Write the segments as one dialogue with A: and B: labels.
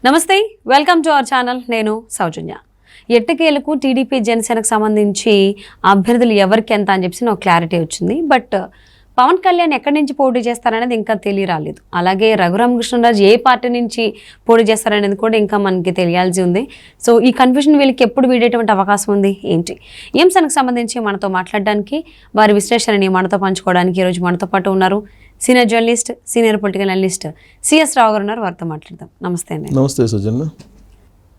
A: నమస్తే, welcome to our channel. నేను సౌజన్య. ఎట్టకేలకు టీడీపీ జనసేనకు సంబంధించి అభ్యర్థులు ఎవరికి ఎంత అని చెప్పి ఒక క్లారిటీ వచ్చింది. బట్ పవన్ కళ్యాణ్ ఎక్కడి నుంచి పోటీ చేస్తారనేది ఇంకా తెలియరాలేదు. అలాగే రఘురామకృష్ణరాజు ఏ పార్టీ నుంచి పోటీ చేస్తారనేది కూడా ఇంకా మనకి తెలియాల్సి ఉంది. సో ఈ కన్ఫ్యూజన్ వీళ్ళకి ఎప్పుడు వీడేటువంటి అవకాశం ఉంది ఏంటి, ఈ అంశానికి సంబంధించి మనతో మాట్లాడడానికి, వారి విశ్లేషణని మనతో పంచుకోవడానికి ఈరోజు మనతో పాటు ఉన్నారు senior journalist, senior political analyst CS Rao garu ఉన్నారు. వారితో మాట్లాడదాం. నమస్తే అండి.
B: నమస్తే సౌజన్య.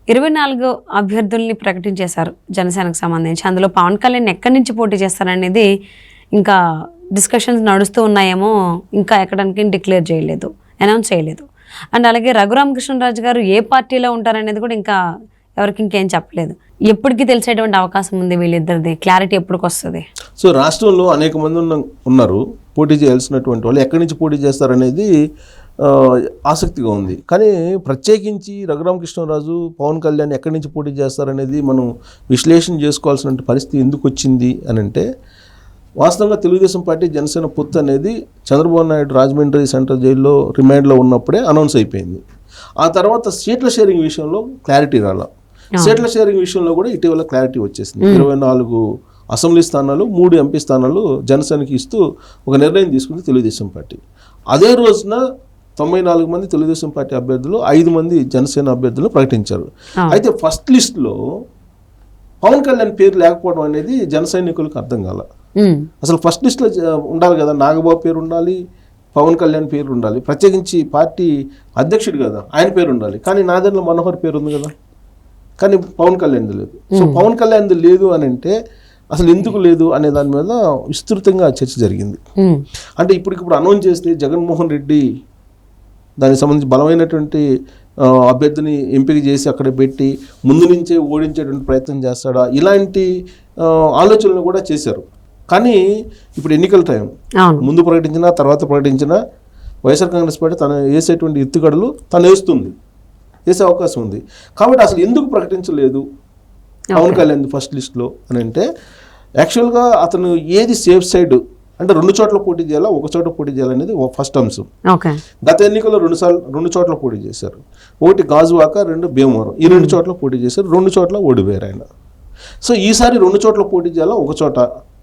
A: 24 అభ్యర్థుల్ని ప్రకటించేశారు జనసేనకు సంబంధించి. అందులో పవన్ కళ్యాణ్ ఎక్కడి నుంచి పోటీ చేస్తారనేది ఇంకా డిస్కషన్స్ నడుస్తూ ఉన్నాయేమో, ఇంకా ఎక్కడానికి డిక్లేర్ చేయలేదు, అనౌన్స్ చేయలేదు. అండ్ అలాగే రఘురామకృష్ణరాజు గారు ఏ పార్టీలో ఉంటారనేది కూడా ఇంకా ఎవరికి ఇంకేం చెప్పలేదు. ఎప్పటికీ తెలిసేటువంటి అవకాశం ఉంది వీళ్ళిద్దరిది, క్లారిటీ ఎప్పటికి వస్తుంది?
B: సో రాష్ట్రంలో అనేక మంది ఉన్నారు పోటీ చేయాల్సినటువంటి వాళ్ళు. ఎక్కడి నుంచి పోటీ చేస్తారనేది ఆసక్తిగా ఉంది. కానీ ప్రత్యేకించి రఘురామకృష్ణరాజు, పవన్ కళ్యాణ్ ఎక్కడి నుంచి పోటీ చేస్తారనేది మనం విశ్లేషణ చేసుకోవాల్సిన పరిస్థితి ఎందుకు వచ్చింది అని అంటే, వాస్తవంగా తెలుగుదేశం పార్టీ జనసేన పొత్తు అనేది చంద్రబాబు నాయుడు రాజమండ్రి సెంట్రల్ జైల్లో రిమాండ్లో ఉన్నప్పుడే అనౌన్స్ అయిపోయింది. ఆ తర్వాత సీట్ల షేరింగ్ విషయంలో క్లారిటీ రాల. సీట్ల షేరింగ్ విషయంలో కూడా ఇటీవల క్లారిటీ వచ్చేసింది. 24 అసెంబ్లీ స్థానాలు, 3 ఎంపీ స్థానాలు జనసేనకి ఇస్తూ ఒక నిర్ణయం తీసుకుంది తెలుగుదేశం పార్టీ. అదే రోజున 94 మంది తెలుగుదేశం పార్టీ అభ్యర్థులు, 5 మంది జనసేన అభ్యర్థులు ప్రకటించారు. అయితే ఫస్ట్ లిస్ట్లో పవన్ కళ్యాణ్ పేరు లేకపోవడం అనేది జన సైనికులకు అర్థం కాల. అసలు ఫస్ట్ లిస్ట్లో ఉండాలి కదా, నాగబాబు పేరు ఉండాలి, పవన్ కళ్యాణ్ పేరు ఉండాలి, ప్రత్యేకించి పార్టీ అధ్యక్షుడు కదా ఆయన పేరు ఉండాలి. కానీ నాదెండ్ల మనోహర్ పేరు ఉంది కదా, కానీ పవన్ కళ్యాణ్ది లేదు. సో పవన్ కళ్యాణ్ది లేదు అని అంటే అసలు ఎందుకు లేదు అనే దాని మీద విస్తృతంగా చర్చ జరిగింది. అంటే ఇప్పుడు అనౌన్స్ చేస్తే జగన్మోహన్ రెడ్డి దానికి సంబంధించి బలమైనటువంటి అభ్యర్థిని ఎంపిక చేసి అక్కడ పెట్టి ముందు నుంచే ఓడించేటువంటి ప్రయత్నం చేస్తాడా, ఇలాంటి ఆలోచనలు కూడా చేశారు. కానీ ఇప్పుడు ఎన్నికల టైం, ముందు ప్రకటించినా తర్వాత ప్రకటించినా వైఎస్ఆర్ కాంగ్రెస్ పార్టీ తను వేసేటువంటి ఎత్తుగడలు తను వేసే అవకాశం ఉంది. కాబట్టి అసలు ఎందుకు ప్రకటించలేదు పవన్ కళ్యాణ్ ఫస్ట్ లిస్ట్లో అని అంటే, యాక్చువల్గా అతను ఏది సేఫ్ సైడ్ అంటే 2 చోట్ల పోటీ చేయాలా, 1 చోట పోటీ చేయాలనేది ఫస్ట్ అంశం. గత ఎన్నికల్లో 2 చోట్ల పోటీ చేశారు. ఒకటి గాజువాక, 2 భీమవరం. ఈ 2 చోట్ల పోటీ చేశారు. 2 చోట్ల ఓడిపోయారు ఆయన. సో ఈసారి 2 చోట్ల పోటీ చేయాలా, 1 చోట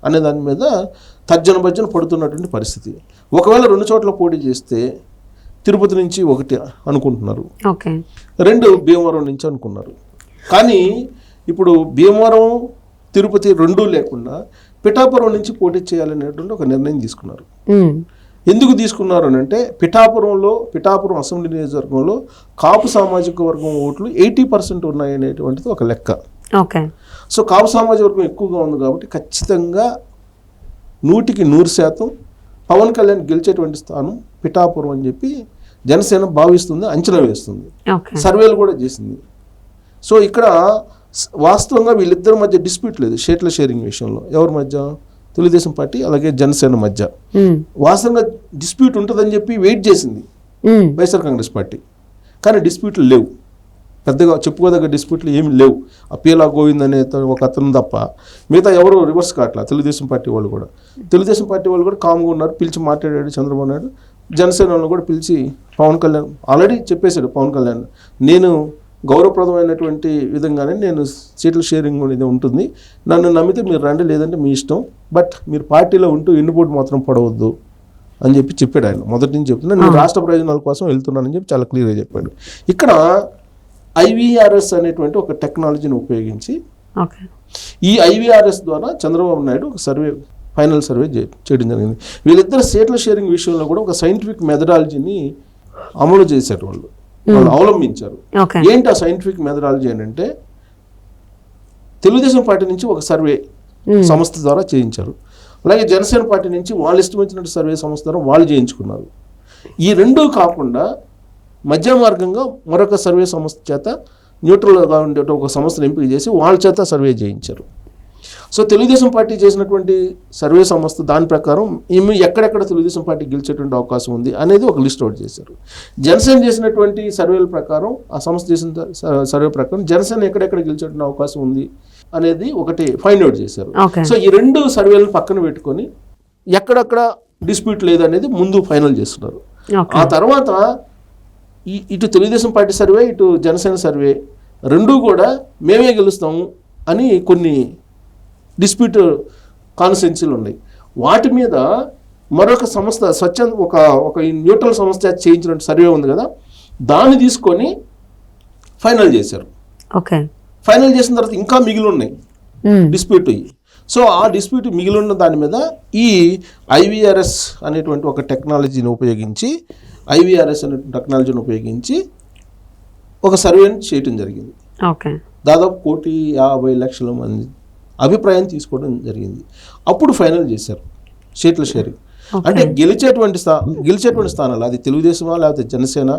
B: అనే దాని మీద తర్జన పడుతున్నటువంటి పరిస్థితి. ఒకవేళ 2 చోట్ల పోటీ చేస్తే తిరుపతి నుంచి 1 అనుకుంటున్నారు, 2 భీమవరం నుంచి అనుకున్నారు. కానీ ఇప్పుడు భీమవరం, తిరుపతి 2 లేకుండా పిఠాపురం నుంచి పోటీ చేయాలనేటువంటి ఒక నిర్ణయం తీసుకున్నారు. ఎందుకు తీసుకున్నారు అని అంటే, పిఠాపురం అసెంబ్లీ నియోజకవర్గంలో కాపు సామాజిక వర్గం ఓట్లు 80% ఉన్నాయనేటువంటిది ఒక లెక్క. సో కాపు సామాజిక వర్గం ఎక్కువగా ఉంది కాబట్టి ఖచ్చితంగా 100కి 100% పవన్ కళ్యాణ్ గెలిచేటువంటి స్థానం పిఠాపురం అని చెప్పి జనసేన భావిస్తుంది, అంచనా వేస్తుంది, సర్వేలు కూడా చేసింది. సో ఇక్కడ వాస్తవంగా వీళ్ళిద్దరి మధ్య డిస్ప్యూట్ లేదు సీట్ల షేరింగ్ విషయంలో. ఎవరి మధ్య? తెలుగుదేశం పార్టీ అలాగే జనసేన మధ్య వాస్తవంగా డిస్ప్యూట్ ఉంటుందని చెప్పి వెయిట్ చేసింది వైఎస్ఆర్ కాంగ్రెస్ పార్టీ. కానీ డిస్ప్యూట్లు లేవు, పెద్దగా చెప్పుకోదగ్గ డిస్ప్యూట్లు ఏమి లేవు. అప్పీలా గోవింద్ అనే ఒక అతను తప్ప మిగతా ఎవరు రివర్స్ కావట్లా. తెలుగుదేశం పార్టీ వాళ్ళు కూడా కామ్గా ఉన్నారు. పిలిచి మాట్లాడాడు చంద్రబాబు నాయుడు. జనసేన వాళ్ళు కూడా పిలిచి పవన్ కళ్యాణ్ ఆల్రెడీ చెప్పేశాడు, పవన్ కళ్యాణ్ నేను గౌరవప్రదమైనటువంటి విధంగానే నేను సీట్ల షేరింగ్ అనేది ఉంటుంది, నన్ను నమ్మితే మీరు రండి, లేదంటే మీ ఇష్టం, బట్ మీరు పార్టీలో ఉంటూ ఎన్నుపోటు మాత్రం పడవద్దు అని చెప్పాడు ఆయన. మొదటి నుంచి చెప్తున్నా, నేను రాష్ట్ర ప్రయోజనాల కోసం వెళ్తున్నానని చెప్పి చాలా క్లియర్గా చెప్పాడు. ఇక్కడ IVRS అనేటువంటి ఒక టెక్నాలజీని ఉపయోగించి ఈ IVRS ద్వారా చంద్రబాబు నాయుడు ఒక ఫైనల్ సర్వే చేయడం జరిగింది. వీళ్ళిద్దరు సీట్ల షేరింగ్ విషయంలో కూడా ఒక సైంటిఫిక్ మెథడాలజీని అమలు చేశారు, వాళ్ళు అవలంబించారు. ఏంటి ఆ సైంటిఫిక్ మెథడాలజీ అని అంటే, తెలుగుదేశం పార్టీ నుంచి ఒక సర్వే సంస్థ ద్వారా చేయించారు. అలాగే జనసేన పార్టీ నుంచి వాళ్ళు ఇష్టం వచ్చినట్టు సర్వే సంస్థ ద్వారా వాళ్ళు చేయించుకున్నారు. ఈ 2 కాకుండా మధ్య మార్గంగా మరొక సర్వే సంస్థ చేత న్యూట్రల్గా ఉండే ఒక సంస్థను ఎంపిక చేసి వాళ్ళ చేత సర్వే చేయించారు. సో తెలుగుదేశం పార్టీ చేసినటువంటి సర్వే సంస్థ దాని ప్రకారం ఎక్కడెక్కడ తెలుగుదేశం పార్టీ గెలిచేటువంటి అవకాశం ఉంది అనేది ఒక లిస్ట్ అవుట్ చేశారు. జనసేన చేసినటువంటి సర్వేల ప్రకారం, ఆ సంస్థ చేసిన సర్వే ప్రకారం జనసేన ఎక్కడెక్కడ గెలిచేటువంటి అవకాశం ఉంది అనేది ఒకటి ఫైండ్ అవుట్ చేశారు. సో ఈ 2 సర్వేలను పక్కన పెట్టుకొని ఎక్కడెక్కడ డిస్ప్యూట్ లేదనేది ముందు ఫైనల్ చేస్తున్నారు. ఆ తర్వాత ఇటు తెలుగుదేశం పార్టీ సర్వే, ఇటు జనసేన సర్వే రెండూ కూడా మేమే గెలుస్తాము అని కొన్ని డిస్ప్యూట్ కాన్స్టిట్యున్సీలు ఉన్నాయి. వాటి మీద మరొక సంస్థ స్వచ్ఛంద ఒక న్యూట్రల్ సంస్థ చేయించిన సర్వే ఉంది కదా, దాన్ని తీసుకొని ఫైనల్ చేశారు.
A: ఓకే,
B: ఫైనల్ చేసిన తర్వాత ఇంకా మిగిలి ఉన్నాయి డిస్ప్యూట్. సో ఆ డిస్ప్యూట్ మిగిలి ఉన్న దాని మీద ఈ IVRS అనేటువంటి ఒక టెక్నాలజీని ఉపయోగించి ఒక సర్వేని చేయటం జరిగింది.
A: ఓకే,
B: దాదాపు 1,50,00,000 మంది అభిప్రాయం తీసుకోవడం జరిగింది. అప్పుడు ఫైనల్ చేశారు సీట్ల షేరింగ్. అంటే గెలిచేటువంటి స్థానాలు అది తెలుగుదేశమా లేకపోతే జనసేన,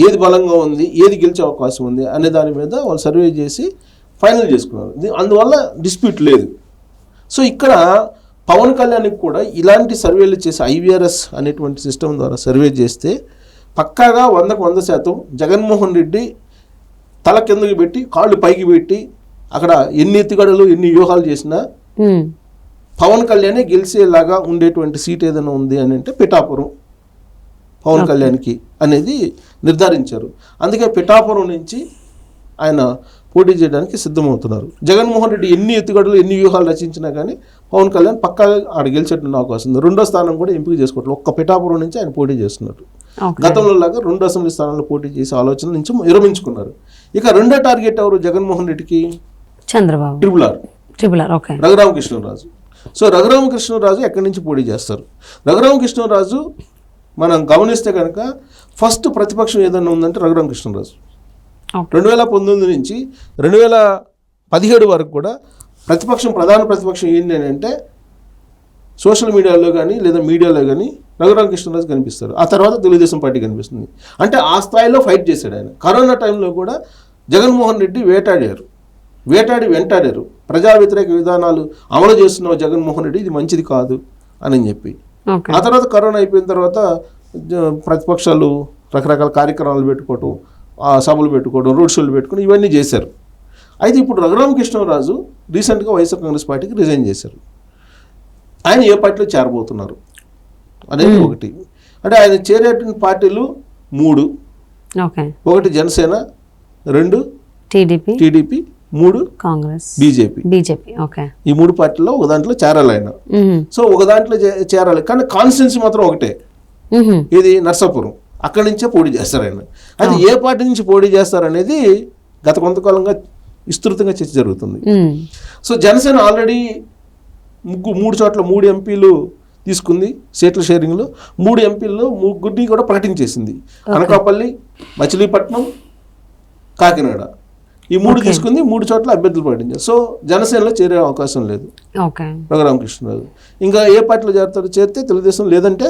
B: ఏది బలంగా ఉంది, ఏది గెలిచే అవకాశం ఉంది అనే దాని మీద వాళ్ళు సర్వే చేసి ఫైనల్ చేసుకున్నారు. అందువల్ల డిస్ప్యూట్ లేదు. సో ఇక్కడ పవన్ కళ్యాణ్కి కూడా ఇలాంటి సర్వేలు చేసి IVRS అనేటువంటి సిస్టమ్ ద్వారా సర్వే చేస్తే పక్కాగా 100% జగన్మోహన్ రెడ్డి తల కిందకి పెట్టి కాళ్ళు పైకి పెట్టి అక్కడ ఎన్ని ఎత్తుగడలు ఎన్ని వ్యూహాలు చేసినా పవన్ కళ్యాణే గెలిచేలాగా ఉండేటువంటి సీట్ ఏదైనా ఉంది అని అంటే పిఠాపురం పవన్ కళ్యాణ్కి అనేది నిర్ధారించారు. అందుకే పిఠాపురం నుంచి ఆయన పోటీ చేయడానికి సిద్ధమవుతున్నారు. జగన్మోహన్ రెడ్డి ఎన్ని ఎత్తుగడలు ఎన్ని వ్యూహాలు రచించినా కానీ పవన్ కళ్యాణ్ పక్కాగా ఆడ గెలిచేటువంటి అవకాశం ఉంది. రెండో స్థానం కూడా ఎంపిక చేసుకోవట్లేదు. ఒక్క పిఠాపురం నుంచి ఆయన పోటీ చేస్తున్నారు. గతంలో లాగా 2 అసెంబ్లీ స్థానాల్లో పోటీ చేసే ఆలోచన నుంచి విరమించుకున్నారు. ఇక రెండో టార్గెట్ ఎవరు జగన్మోహన్ రెడ్డికి?
A: Chandrababu. Triple R. Okay,
B: Raghuramakrishnaraju. So Raghuramakrishnaraju ఎక్కడి నుంచి పోటీ చేస్తారు? రఘురామకృష్ణరాజు మనం గమనిస్తే కనుక ఫస్ట్ ప్రతిపక్షం ఏదైనా ఉందంటే రఘురామకృష్ణరాజు. 2019 నుంచి 2017 వరకు కూడా ప్రధాన ప్రతిపక్షం ఏంటి అని అంటే సోషల్ మీడియాలో కానీ లేదా మీడియాలో కానీ రఘురామకృష్ణరాజు కనిపిస్తారు. ఆ తర్వాత తెలుగుదేశం పార్టీ కనిపిస్తుంది. అంటే ఆ స్థాయిలో ఫైట్ చేశాడు ఆయన. కరోనా టైంలో కూడా జగన్మోహన్ రెడ్డి వెంటాడారు. ప్రజా వ్యతిరేక విధానాలు అమలు చేస్తున్న జగన్మోహన్ రెడ్డి ఇది మంచిది కాదు అని చెప్పి. ఆ తర్వాత కరోనా అయిపోయిన తర్వాత ప్రతిపక్షాలు రకరకాల కార్యక్రమాలు పెట్టుకోవటం, సభలు పెట్టుకోవడం, రోడ్ షోలు పెట్టుకోవడం ఇవన్నీ చేశారు. అయితే ఇప్పుడు రఘురామకృష్ణరాజు రీసెంట్గా వైఎస్ఆర్ కాంగ్రెస్ పార్టీకి రిజైన్ చేశారు. ఆయన ఏ పార్టీలో చేరబోతున్నారు అనేది ఒకటి. అంటే ఆయన చేరేటువంటి పార్టీలు 3. ఒకటి జనసేన, 2 టీడీపీ, 3
A: కాంగ్రెస్,
B: బీజేపీ. ఈ 3 పార్టీల్లో ఒక దాంట్లో చేరాలి ఆయన. సో ఒక దాంట్లో చేరాలి, కానీ కాన్స్టిట్యున్సీ మాత్రం ఒకటే, ఇది నర్సాపురం. అక్కడి నుంచే పోటీ చేస్తారు ఆయన. అయితే ఏ పార్టీ నుంచి పోటీ చేస్తారనేది గత కొంతకాలంగా విస్తృతంగా చర్చ జరుగుతుంది. సో జనసేన ఆల్రెడీ 3 చోట్ల 3 ఎంపీలు తీసుకుంది సీట్ల షేరింగ్లో. 3 ఎంపీల్లో 3 కూడా ప్రకటించేసింది. అనకాపల్లి, మచిలీపట్నం, కాకినాడ ఈ 3 తీసుకుంది. 3 చోట్ల అభ్యర్థులు ప్రకటించారు. సో జనసేనలో చేరే అవకాశం లేదు రఘురామకృష్ణరాజు. ఇంకా ఏ పార్టీలో చేరతారు? చేరితే తెలుగుదేశం, లేదంటే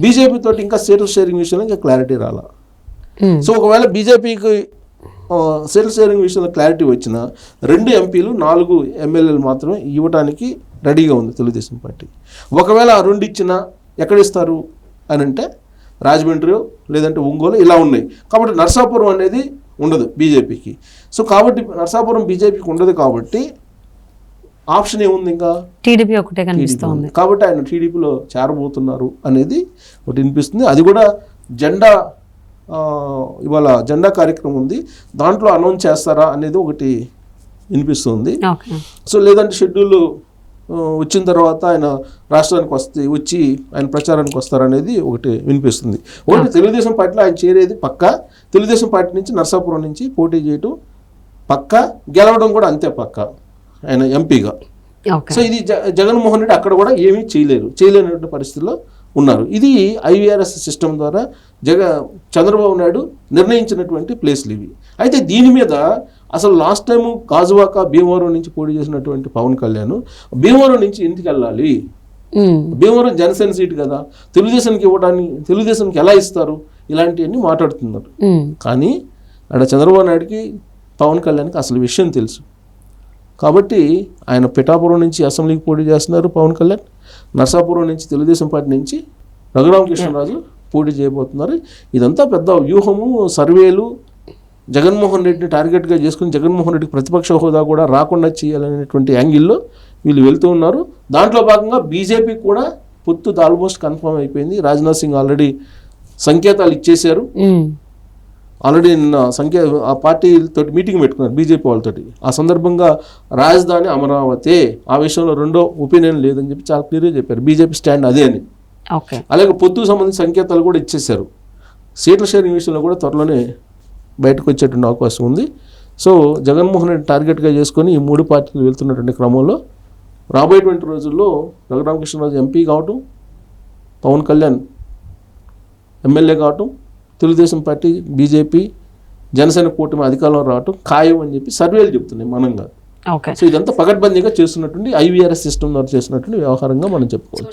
B: బీజేపీ తోటి ఇంకా సీట్ల షేరింగ్ విషయంలో ఇంకా క్లారిటీ రాలా. సో ఒకవేళ బీజేపీకి సీట్ల షేరింగ్ విషయంలో క్లారిటీ వచ్చిన 2 ఎంపీలు 4 ఎమ్మెల్యేలు మాత్రమే ఇవ్వడానికి రెడీగా ఉంది తెలుగుదేశం పార్టీ. ఒకవేళ ఆ 2 ఇచ్చినా ఎక్కడ ఇస్తారు అని అంటే రాజమండ్రి లేదంటే ఒంగోలు ఇలా ఉన్నాయి. కాబట్టి నర్సాపురం అనేది ఉండదు బీజేపీకి. సో కాబట్టి నర్సాపురం బీజేపీకి ఉండదు. కాబట్టి ఆప్షన్ ఏముంది? ఇంకా టీడీపీ ఒకటే కనిపిస్తుంది. కాబట్టి ఆయన టీడీపీలో చేరబోతున్నారు అనేది ఒకటి వినిపిస్తుంది. అది కూడా ఇవాళ జెండా కార్యక్రమం ఉంది, దాంట్లో అనౌన్స్ చేస్తారా అనేది ఒకటి వినిపిస్తుంది. సో లేదంటే షెడ్యూల్ వచ్చిన తర్వాత ఆయన రాష్ట్రానికి వచ్చి ఆయన ప్రచారానికి వస్తారనేది ఒకటి వినిపిస్తుంది. ఒకటి తెలుగుదేశం పార్టీలో ఆయన చేరేది పక్కా. తెలుగుదేశం పార్టీ నుంచి నర్సాపురం నుంచి పోటీ చేయటం పక్కా, గెలవడం కూడా అంతే పక్కా ఆయన ఎంపీగా. సో ఇది జగన్మోహన్ రెడ్డి అక్కడ కూడా ఏమీ చేయలేనటువంటి పరిస్థితుల్లో ఉన్నారు. ఇది IVRS సిస్టమ్ ద్వారా చంద్రబాబు నాయుడు నిర్ణయించినటువంటి ప్లేస్లు ఇవి. అయితే దీని మీద అసలు లాస్ట్ టైం గాజువాక, భీమవరం నుంచి పోటీ చేసినటువంటి పవన్ కళ్యాణ్ భీమవరం నుంచి ఎందుకు వెళ్ళాలి? భీమవరం జనసేన సీట్ కదా, తెలుగుదేశానికి ఎలా ఇస్తారు? ఇలాంటివన్నీ మాట్లాడుతున్నారు. కానీ అక్కడ చంద్రబాబు నాయుడుకి పవన్ కళ్యాణ్కి అసలు విషయం తెలుసు. కాబట్టి ఆయన పిఠాపురం నుంచి అసెంబ్లీకి పోటీ చేస్తున్నారు పవన్ కళ్యాణ్. నర్సాపురం నుంచి తెలుగుదేశం పార్టీ నుంచి రఘురామకృష్ణరాజు పోటీ చేయబోతున్నారు. ఇదంతా పెద్ద వ్యూహము, సర్వేలు, జగన్మోహన్ రెడ్డిని టార్గెట్గా చేసుకుని జగన్మోహన్ రెడ్డికి ప్రతిపక్ష హోదా కూడా రాకుండా చేయాలనేటువంటి యాంగిల్లో వీళ్ళు వెళ్తూ ఉన్నారు. దాంట్లో భాగంగా బీజేపీ కూడా పొత్తు ఆల్మోస్ట్ కన్ఫర్మ్ అయిపోయింది. రాజ్నాథ్ సింగ్ ఆల్రెడీ సంకేతాలు ఇచ్చేశారు. ఆల్రెడీ నిన్న ఆ పార్టీతో మీటింగ్ పెట్టుకున్నారు బీజేపీ వాళ్ళతోటి. ఆ సందర్భంగా రాజధాని అమరావతి, ఆ విషయంలో రెండో ఒపీనియన్ లేదని చెప్పి చాలా క్లియర్గా చెప్పారు. బీజేపీ స్టాండ్ అదే అని. అలాగే పొత్తుకు సంబంధించిన సంకేతాలు కూడా ఇచ్చేశారు. సీట్ల షేరింగ్ విషయంలో కూడా త్వరలోనే బయటకు వచ్చేటువంటి అవకాశం ఉంది. సో జగన్మోహన్ రెడ్డి టార్గెట్గా చేసుకొని ఈ 3 పార్టీలు వెళ్తున్నటువంటి క్రమంలో రాబోయేటువంటి రోజుల్లో రఘురామకృష్ణరాజు ఎంపీ కావటం, పవన్ కళ్యాణ్ ఎమ్మెల్యే కావటం, తెలుగుదేశం పార్టీ, బీజేపీ, జనసేన కూటమి అధికారంలో రావటం ఖాయం అని చెప్పి సర్వేలు చెప్తున్నాయి మనంగా. సో ఇదంతా పకడ్బందీగా చేస్తున్నటువంటి IVRS సిస్టమ్ ద్వారా చేస్తున్నటువంటి వ్యవహారంగా మనం చెప్పుకోవచ్చు.